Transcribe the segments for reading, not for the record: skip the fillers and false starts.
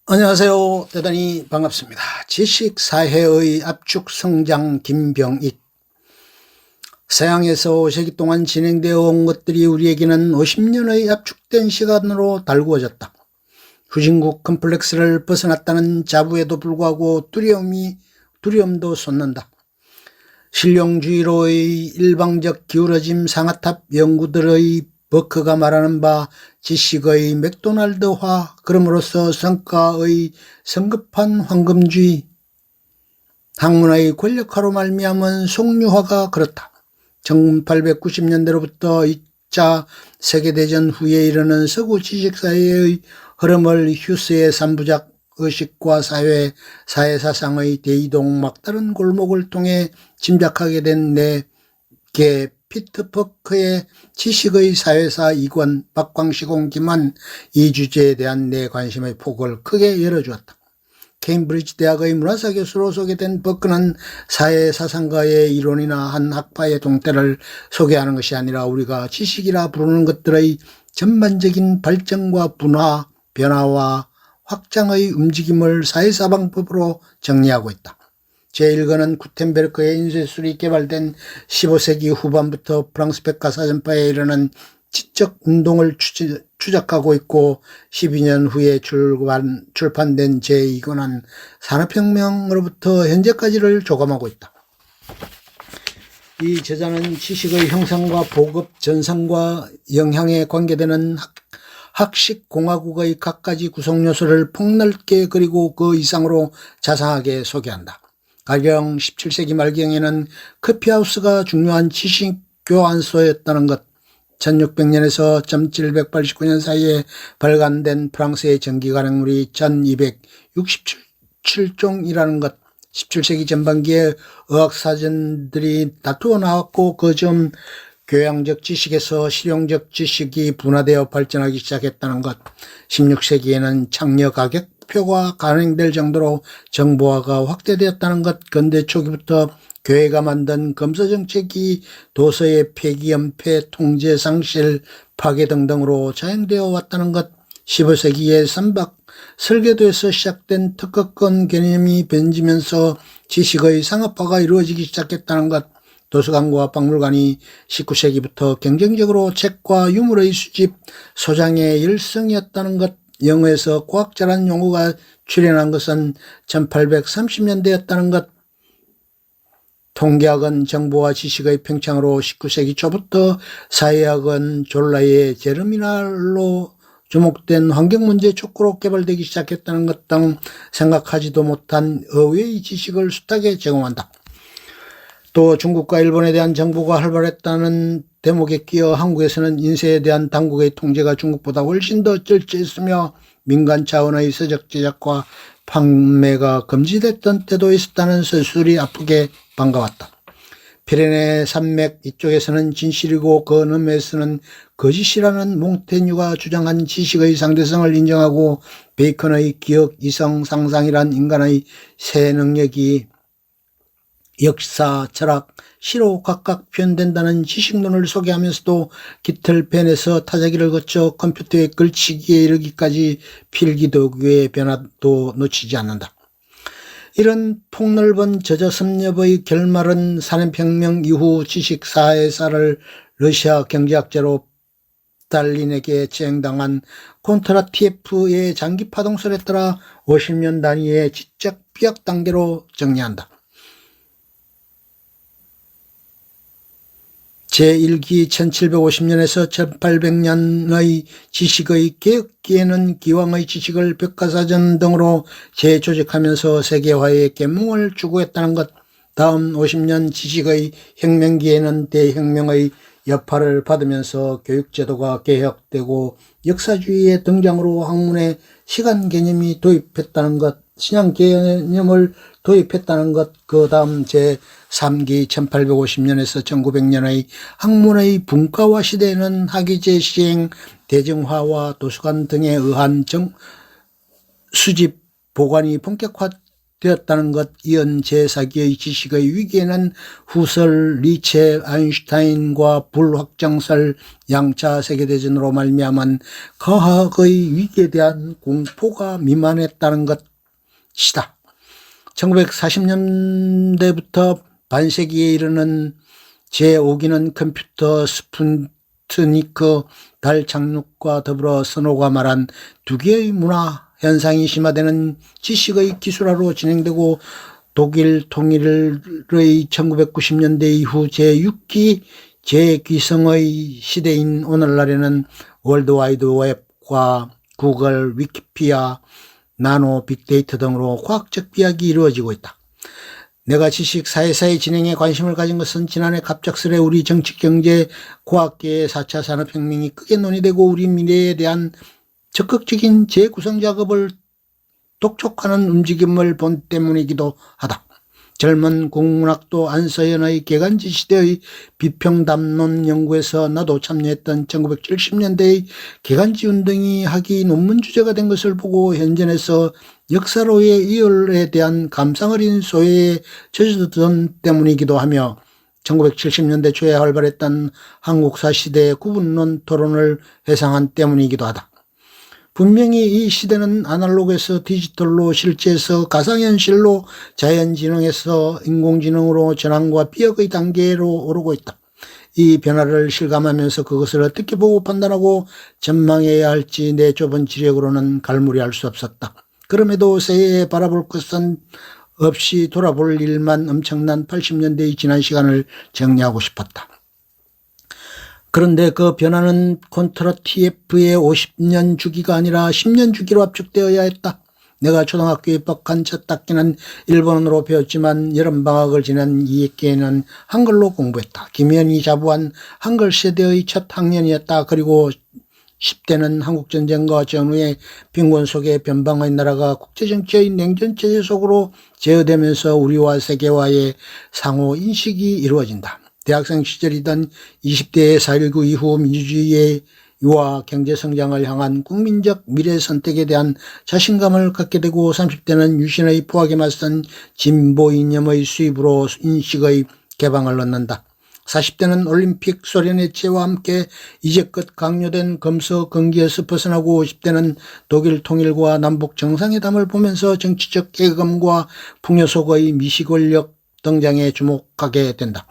안녕하세요. 대단히 반갑습니다. 지식사회의 압축성장 김병익. 서양에서 세기 동안 진행되어 온 것들이 우리에게는 50년의 압축된 시간으로 달구어졌다. 후진국 컴플렉스를 벗어났다는 자부에도 불구하고 두려움도 솟는다. 실용주의로의 일방적 기울어짐 상아탑 연구들의 버크가 말하는 바 지식의 맥도날드화, 그럼으로써 성과의 성급한 황금주의, 학문의 권력화로 말미암은 속류화가 그렇다. 1890년대로부터 2차 세계대전 후에 이르는 서구 지식사회의 흐름을 휴스의 3부작 의식과 사회사상의 대이동 막다른 골목을 통해 짐작하게 된 내게 피트 퍼크의 지식의 사회사 2권, 박광시공 김한 이 주제에 대한 내 관심의 폭을 크게 열어주었다. 케임브리지 대학의 문화사 교수로 소개된 버크는 사회사상가의 이론이나 한 학파의 동태를 소개하는 것이 아니라 우리가 지식이라 부르는 것들의 전반적인 발전과 분화, 변화와 확장의 움직임을 사회사방법으로 정리하고 있다. 제1권은 구텐베르크의 인쇄술이 개발된 15세기 후반부터 프랑스 백과사전파에 이르는 지적 운동을 추적하고 있고 12년 후에 출판된 제2권은 산업혁명으로부터 현재까지를 조감하고 있다. 이 저자는 지식의 형성과 보급, 전성과 영향에 관계되는 학식공화국의 갖가지 구성요소를 폭넓게 그리고 그 이상으로 자상하게 소개한다. 가령 17세기 말경에는 커피하우스가 중요한 지식교환소였다는 것, 1600년에서 1789년 사이에 발간된 프랑스의 전기가능물이 1267종이라는 것, 17세기 전반기에 의학사전들이 다투어 나왔고 그 점 교양적 지식에서 실용적 지식이 분화되어 발전하기 시작했다는 것, 16세기에는 창녀 가격표가 가능될 정도로 정보화가 확대되었다는 것, 근대 초기부터 교회가 만든 검서정책이 도서의 폐기, 연폐, 통제, 상실, 파괴 등등으로 자행되어 왔다는 것, 15세기에 선박, 설계도에서 시작된 특허권 개념이 번지면서 지식의 상업화가 이루어지기 시작했다는 것, 도서관과 박물관이 19세기부터 경쟁적으로 책과 유물의 수집, 소장의 열성이었다는 것, 영어에서 과학자란 용어가 출현한 것은 1830년대였다는 것, 통계학은 정보와 지식의 팽창으로 19세기 초부터 사회학은 졸라의 제르미날로 주목된 환경문제 촉구로 개발되기 시작했다는 것 등 생각하지도 못한 의외의 지식을 숱하게 제공한다. 또 중국과 일본에 대한 정보가 활발했다는 대목에 끼어 한국에서는 인쇄에 대한 당국의 통제가 중국보다 훨씬 더 철저했으며 민간 차원의 서적 제작과 판매가 금지됐던 때도 있었다는 서술이 아프게 반가웠다. 피레네 산맥 이쪽에서는 진실이고 그 너머에서는 거짓이라는 몽테뉴가 주장한 지식의 상대성을 인정하고 베이컨의 기억, 이성, 상상이란 인간의 새 능력이 역사, 철학, 시로 각각 표현된다는 지식론을 소개하면서도 깃털펜에서 타자기를 거쳐 컴퓨터에 걸치기에 이르기까지 필기도구의 변화도 놓치지 않는다. 이런 폭넓은 저자 섭렵의 결말은 산업혁명 이후 지식사회사를 러시아 경제학자로 스탈린에게 처형당한 콘트라티예프의 장기파동설에 따라 50년 단위의 지적 비약 단계로 정리한다. 제1기 1750년에서 1800년의 지식의 개혁기에는 기왕의 지식을 백과사전 등으로 재조직하면서 세계화의 계몽을 추구했다는 것, 다음 50년 지식의 혁명기에는 대혁명의 여파를 받으면서 교육제도가 개혁되고 역사주의의 등장으로 학문에 시간 개념이 도입했다는 것, 신앙 개념을 도입했다는 것, 그 다음 제3기 1850년에서 1900년의 학문의 분과화 시대에는 학위제 시행, 대정화와 도서관 등에 의한 수집, 보관이 본격화되었다는 되었다는 것. 이은 제4기의 지식의 위기에는 후설, 니체, 아인슈타인과 불확정설 양차 세계대전으로 말미암은 과학의 위기에 대한 공포가 미만했다는 것이다. 1940년대부터 반세기에 이르는 제5기는 컴퓨터, 스푸트니크, 달 착륙과 더불어 선호가 말한 두 개의 문화 현상이 심화되는 지식의 기술화로 진행되고, 독일 통일의 1990년대 이후 제6기 재귀성의 시대인 오늘날에는 월드와이드 웹과 구글, 위키피디아, 나노, 빅데이터 등으로 과학적 비약이 이루어지고 있다. 내가 지식 사회사의 진행에 관심을 가진 것은 지난해 갑작스레 우리 정치, 경제, 과학계의 4차 산업혁명이 크게 논의되고 우리 미래에 대한 적극적인 재구성 작업을 독촉하는 움직임을 본 때문이기도 하다. 젊은 국문학도 안서연의 개간지 시대의 비평담론 연구에서 나도 참여했던 1970년대의 개간지 운동이 학위 논문 주제가 된 것을 보고 현전에서 역사로의 이율에 대한 감상 어린 소외에 젖어든 때문이기도 하며 1970년대 초에 활발했던 한국사 시대의 구분론 토론을 회상한 때문이기도 하다. 분명히 이 시대는 아날로그에서 디지털로, 실제에서 가상현실로, 자연지능에서 인공지능으로 전환과 비약의 단계로 오르고 있다. 이 변화를 실감하면서 그것을 어떻게 보고 판단하고 전망해야 할지 내 좁은 지력으로는 갈무리할 수 없었다. 그럼에도 새해에 바라볼 것은 없이 돌아볼 일만 엄청난 80년대의 지난 시간을 정리하고 싶었다. 그런데 그 변화는 콘트라티예프의 50년 주기가 아니라 10년 주기로 압축되어야 했다. 내가 초등학교에 입학한 첫 학기는 일본어로 배웠지만 여름방학을 지난 2학기에는 한글로 공부했다. 김연이 자부한 한글 세대의 첫 학년이었다. 그리고 10대는 한국전쟁과 전후의 빈곤 속에 변방의 나라가 국제정치의 냉전체제 속으로 제어되면서 우리와 세계와의 상호 인식이 이루어진다. 대학생 시절이던 20대의 4.19 이후 민주주의의 유화 경제성장을 향한 국민적 미래 선택에 대한 자신감을 갖게 되고 30대는 유신의 포악에 맞선 진보 이념의 수입으로 인식의 개방을 얻는다. 40대는 올림픽 소련 해체와 함께 이제껏 강요된 검서건기에서 벗어나고 50대는 독일 통일과 남북 정상회담을 보면서 정치적 개검과 풍요 속의 미시권력 등장에 주목하게 된다.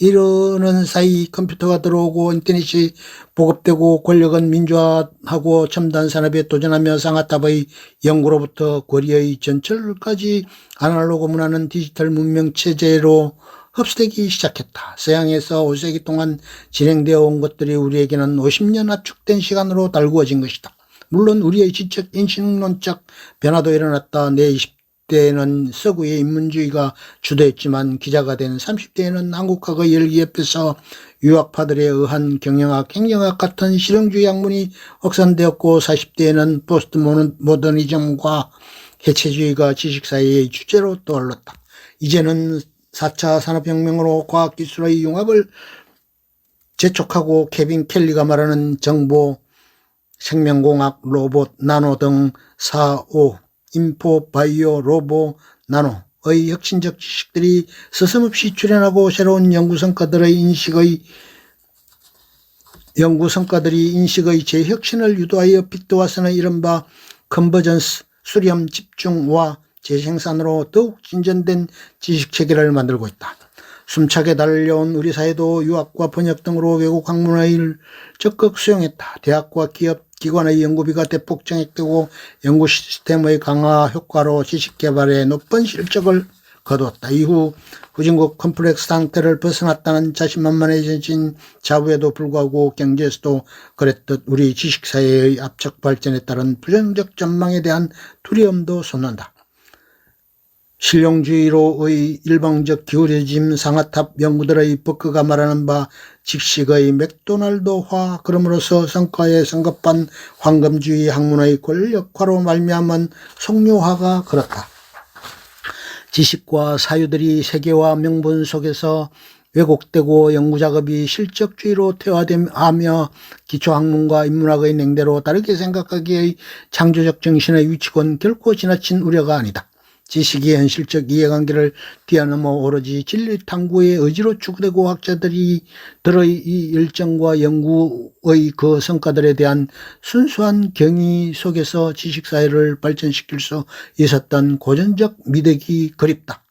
이러는 사이 컴퓨터가 들어오고 인터넷이 보급되고 권력은 민주화하고 첨단 산업에 도전하며 상아탑의 영구로부터 고리의 전철까지 아날로그 문화는 디지털 문명 체제로 흡수되기 시작했다. 서양에서 5세기 동안 진행되어 온 것들이 우리에게는 50년 압축된 시간으로 달구어진 것이다. 물론 우리의 지적 인식론적 변화도 일어났다. 내 20대에는 서구의 인문주의가 주도했지만 기자가 된 30대에는 한국학의 열기 옆에서 유학파들에 의한 경영학, 행정학 같은 실용주의 학문이 확산되었고 40대에는 포스트 모더니즘과 해체주의가 지식사회의 주제로 떠올랐다. 이제는 4차 산업혁명으로 과학기술의 융합을 재촉하고 케빈 켈리가 말하는 정보, 생명공학, 로봇, 나노 등 4.5 인포, 바이오, 로보, 나노의 혁신적 지식들이 서슴없이 출현하고 새로운 연구 성과들이 인식의 재혁신을 유도하여 빗도와서는 이른바 컨버전스, 수렴, 집중과 재생산으로 더욱 진전된 지식체계를 만들고 있다. 숨차게 달려온 우리 사회도 유학과 번역 등으로 외국 학문을 적극 수용했다. 대학과 기업, 기관의 연구비가 대폭 증액되고 연구 시스템의 강화 효과로 지식 개발에 높은 실적을 거두었다. 이후 후진국 컴플렉스 상태를 벗어났다는 자신만만해진 자부에도 불구하고 경제에서도 그랬듯 우리 지식사회의 압축 발전에 따른 부정적 전망에 대한 두려움도 솟는다. 실용주의로의 일방적 기울여짐, 상아탑 연구들의 버크가 말하는 바 직식의 맥도날드화, 그럼으로써 성과에 성급한 황금주의 학문의 권력화로 말미암은 속료화가 그렇다. 지식과 사유들이 세계화 명분 속에서 왜곡되고 연구작업이 실적주의로 퇴화하며 기초학문과 인문학의 냉대로 다르게 생각하기의 창조적 정신의 위치곤 결코 지나친 우려가 아니다. 지식이 현실적 이해관계를 뛰어넘어 오로지 진리 탐구의 의지로 추구되고 학자들의 이 열정과 연구의 그 성과들에 대한 순수한 경의 속에서 지식사회를 발전시킬 수 있었던 고전적 미덕이 그립다.